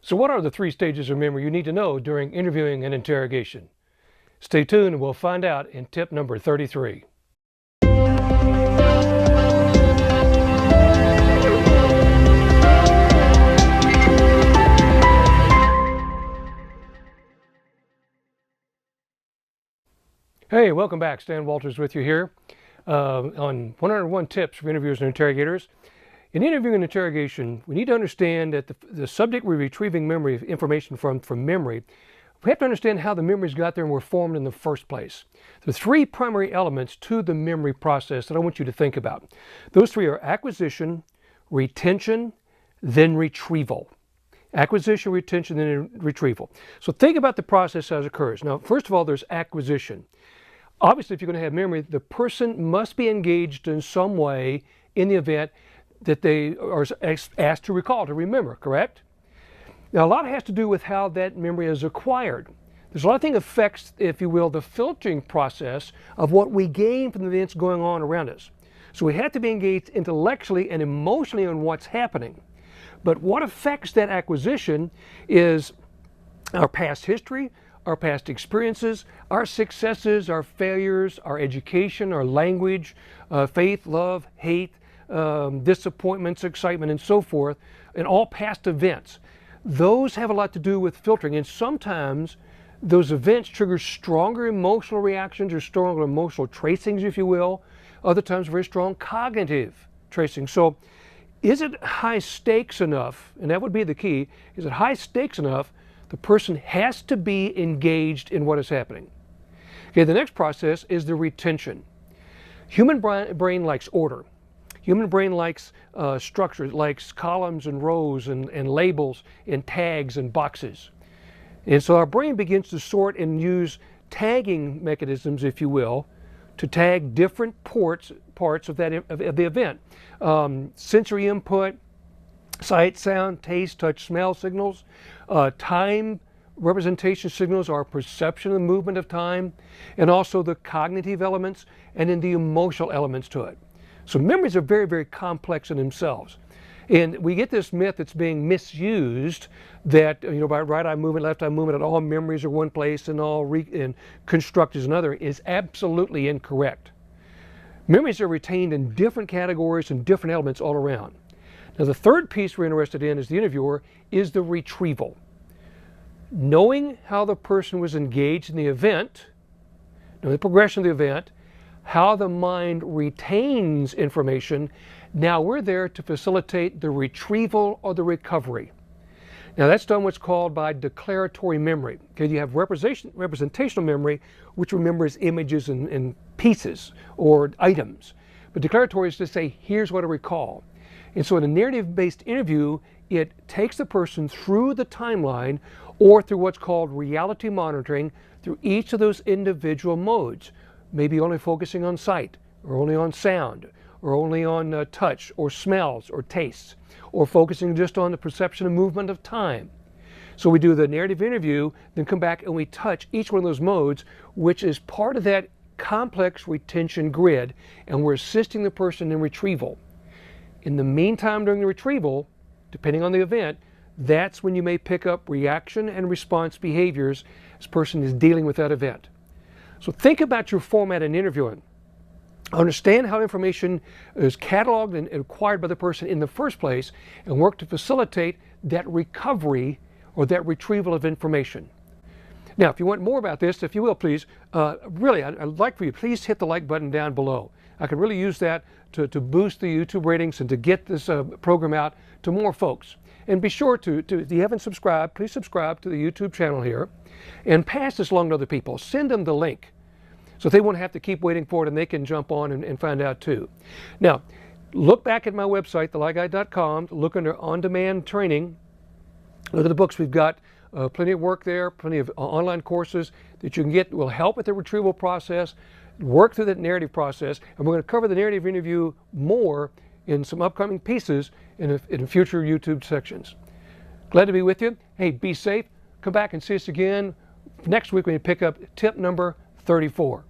So what are the 3 stages of memory you need to know during interviewing and interrogation? Stay tuned and we'll find out in tip number 33. Hey, welcome back. Stan Walters with you here on 101 tips for interviewers and interrogators. In interviewing and interrogation, we need to understand that the subject we're retrieving memory information from memory, we have to understand how the memories got there and were formed in the first place. There are 3 primary elements to the memory process that I want you to think about. Those 3 are acquisition, retention, then retrieval. Acquisition, retention, then retrieval. So think about the process as it occurs. Now, first of all, there's acquisition. Obviously, if you're going to have memory, the person must be engaged in some way in the event that they are asked to recall, to remember, correct? Now, a lot has to do with how that memory is acquired. There's a lot of things that affects, if you will, the filtering process of what we gain from the events going on around us. So we have to be engaged intellectually and emotionally on what's happening. But what affects that acquisition is our past history, our past experiences, our successes, our failures, our education, our language, faith, love, hate, disappointments, excitement, and so forth, and all past events. Those have a lot to do with filtering, and sometimes those events trigger stronger emotional reactions or stronger emotional tracings, if you will. Other times very strong cognitive tracing. So is it high stakes enough, and that would be the key, is it high stakes enough the person has to be engaged in what is happening? Okay, the next process is the retention. Human brain likes order. Human brain likes structure. It likes columns and rows and labels and tags and boxes. And so our brain begins to sort and use tagging mechanisms, if you will, to tag different parts of the event. Sensory input, sight, sound, taste, touch, smell signals, time representation signals, our perception of the movement of time, and also the cognitive elements and then the emotional elements to it. So memories are very, very complex in themselves. And we get this myth that's being misused that, by right eye movement, left eye movement, that all memories are one place and all construct is another is absolutely incorrect. Memories are retained in different categories and different elements all around. Now, the third piece we're interested in as the interviewer is the retrieval. Knowing how the person was engaged in the event, the progression of the event, how the mind retains information, now we're there to facilitate the retrieval or the recovery. Now, that's done what's called by declaratory memory. Okay, you have representational memory, which remembers images and pieces or items. But declaratory is to say, here's what I recall. And so in a narrative-based interview, it takes the person through the timeline or through what's called reality monitoring through each of those individual modes, maybe only focusing on sight, or only on sound, or only on touch, or smells, or tastes, or focusing just on the perception and movement of time. So we do the narrative interview, then come back and we touch each one of those modes, which is part of that complex retention grid, and we're assisting the person in retrieval. In the meantime, during the retrieval, depending on the event, that's when you may pick up reaction and response behaviors as the person is dealing with that event. So think about your format in interviewing. Understand how information is cataloged and acquired by the person in the first place, and work to facilitate that recovery or that retrieval of information. Now, if you want more about this, if you will, please, really, I'd like for you, please hit the like button down below. I could really use that to boost the YouTube ratings and to get this program out to more folks. And be sure to, if you haven't subscribed, please subscribe to the YouTube channel here and pass this along to other people. Send them the link so they won't have to keep waiting for it and they can jump on and find out too. Now, look back at my website, thelieguy.com, look under on-demand training. Look at the books. We've got plenty of work there, plenty of online courses that you can get will help with the retrieval process, work through that narrative process, and we're going to cover the narrative interview more in some upcoming pieces in future YouTube sections. Glad to be with you. Hey, be safe. Come back and see us again next week when you pick up tip number 34.